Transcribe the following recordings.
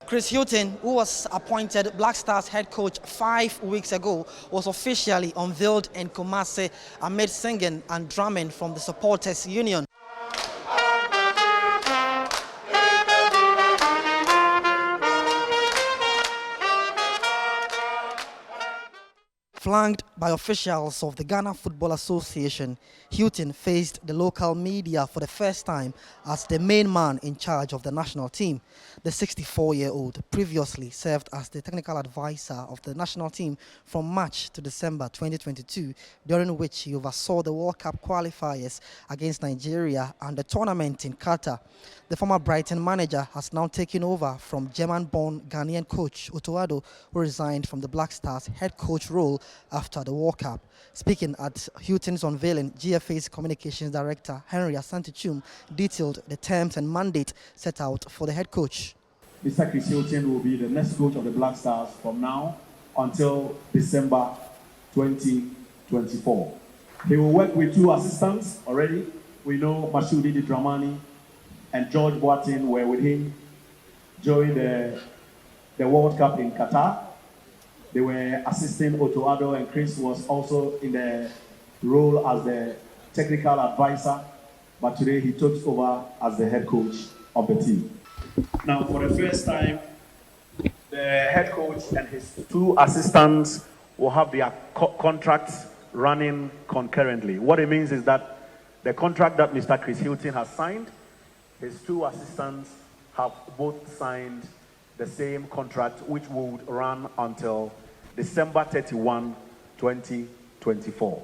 Chris Hughton, who was appointed Black Stars head coach 5 weeks ago, was officially unveiled in Kumasi amid singing and drumming from the supporters union. Flanked by officials of the Ghana Football Association, Hughton faced the local media for the first time as the main man in charge of the national team. The 64-year-old previously served as the technical advisor of the national team from March to December 2022, during which he oversaw the World Cup qualifiers against Nigeria and the tournament in Qatar. The former Brighton manager has now taken over from German-born Ghanaian coach Otto Addo, who resigned from the Black Stars head coach role after the World Cup. Speaking at Hughton's unveiling, GFA's communications director Henry Asante-Chum detailed the terms and mandate set out for the head coach. Mr. Chris Hughton will be the next coach of the Black Stars from now until December 2024. He will work with 2 assistants already. We know Masudi Dramani and George Boateng were with him during the World Cup in Qatar. They were assisting Otto Addo, and Chris was also in the role as the technical advisor, but today he took over as the head coach of the team. Now, for the first time, the head coach and his 2 assistants will have their contracts running concurrently. What it means is that the contract that Mr. Chris Hughton has signed, his 2 assistants have both signed the same contract, which would run until December 31, 2024.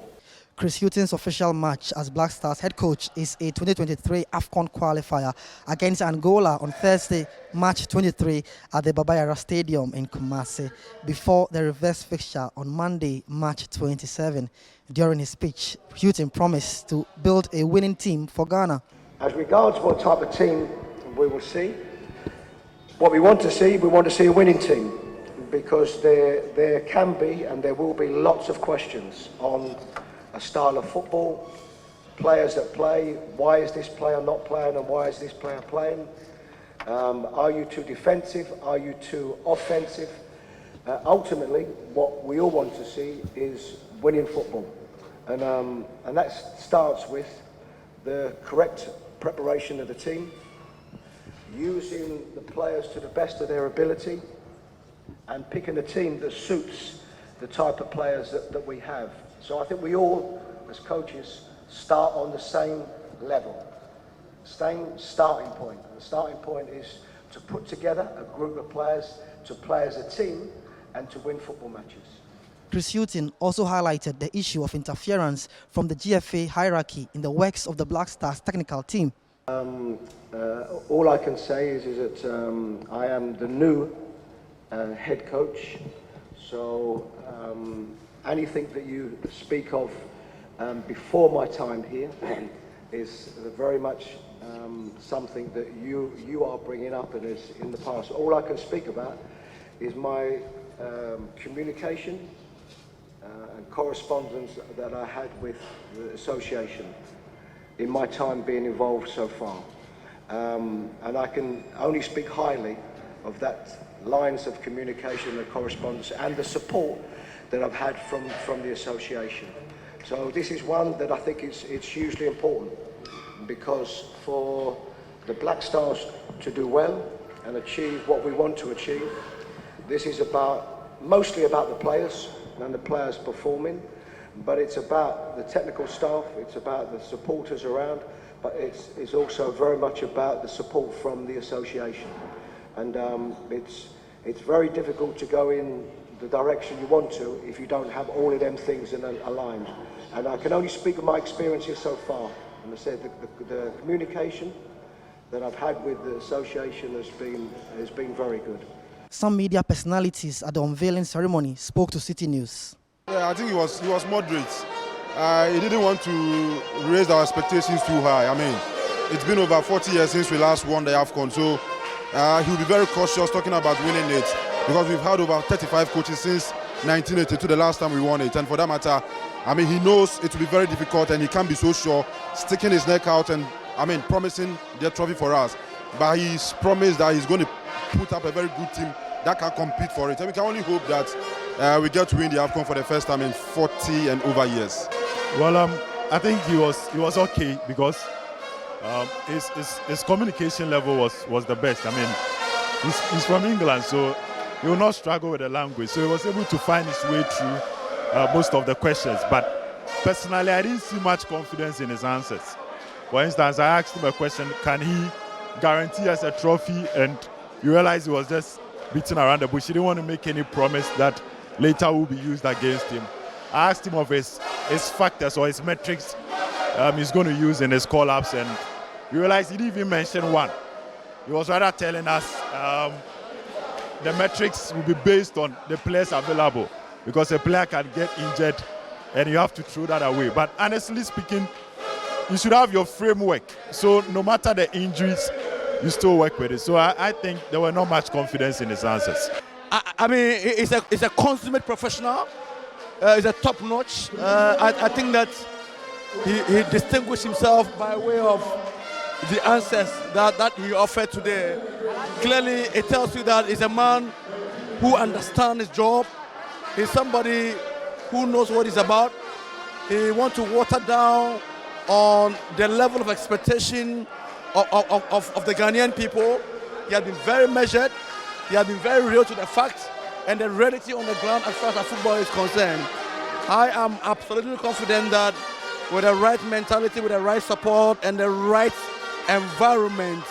Chris Hughton's official match as Black Stars head coach is a 2023 AFCON qualifier against Angola on Thursday, March 23 at the Baba Yara Stadium in Kumasi, before the reverse fixture on Monday, March 27. During his speech, Hughton promised to build a winning team for Ghana. As regards what type of team we will see, what we want to see a winning team, because there can be and there will be lots of questions on a style of football, players that play, why is this player not playing and why is this player playing? Are you too defensive? Are you too offensive? Ultimately, what we all want to see is winning football. And that starts with the correct preparation of the team, using the players to the best of their ability, and picking a team that suits the type of players that we have. So I think we all, as coaches, start on the same level, same starting point. And the starting point is to put together a group of players to play as a team and to win football matches. Chris Hughton also highlighted the issue of interference from the GFA hierarchy in the works of the Black Stars technical team. All I can say is that I am the new head coach, so anything that you speak of before my time here is very much something that you are bringing up and is in the past. All I can speak about is my communication and correspondence that I had with the association in my time being involved so far. And I can only speak highly of that lines of communication and correspondence and the support that I've had from the association. So this is one that I think it's hugely important, because for the Black Stars to do well and achieve what we want to achieve, this is mostly about the players and the players performing, but it's about the technical staff, it's about the supporters around, but it's also very much about the support from the association. And it's very difficult to go in the direction you want to if you don't have all of them things aligned. And I can only speak of my experiences so far. And I said the communication that I've had with the association has been very good. Some media personalities at the unveiling ceremony spoke to Citi News. Yeah, I think he was moderate. He didn't want to raise our expectations too high. I mean, it's been over 40 years since we last won the AFCON, so he'll be very cautious talking about winning it, because we've had over 35 coaches since 1982, the last time we won it. And for that matter, I mean, he knows it will be very difficult and he can't be so sure, sticking his neck out and, I mean, promising the trophy for us. But he's promised that he's going to put up a very good team that can compete for it. And we can only hope that we get to win the AFCON for the first time in 40 and over years. Well, I think he was okay because his communication level was the best. I mean, he's from England, so he will not struggle with the language. So he was able to find his way through most of the questions. But personally, I didn't see much confidence in his answers. For instance, I asked him a question, can he guarantee us a trophy? And you realize he was just beating around the bush. He didn't want to make any promise that later will be used against him. I asked him of his factors or his metrics he's going to use in his call-ups, and you realize he didn't even mention one. He was rather telling us the metrics will be based on the players available, because a player can get injured and you have to throw that away. But honestly speaking, you should have your framework. So no matter the injuries, you still work with it. So I think there were not much confidence in his answers. I mean, he's a consummate professional. He's a top-notch. I think that he distinguished himself by way of the answers that he offered today. Clearly, it tells you that he's a man who understands his job. He's somebody who knows what he's about. He wants to water down on the level of expectation of the Ghanaian people. He has been very measured. He has been very real to the facts and the reality on the ground as far as football is concerned. I am absolutely confident that with the right mentality, with the right support and the right environment,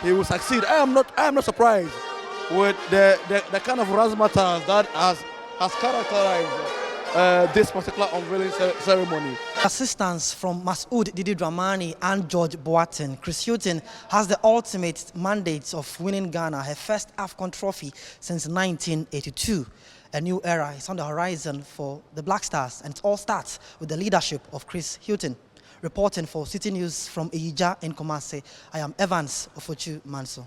he will succeed. I am not surprised with the kind of razzmatazz that has characterized this particular unveiling ceremony. Assistance from Masoud Didi Dramani and George Boateng, Chris Hughton has the ultimate mandate of winning Ghana her first AFCON trophy since 1982. A new era is on the horizon for the Black Stars, and it all starts with the leadership of Chris Hughton. Reporting for Citi News from Iyija in Kumasi, I am Evans Ofochu Manso.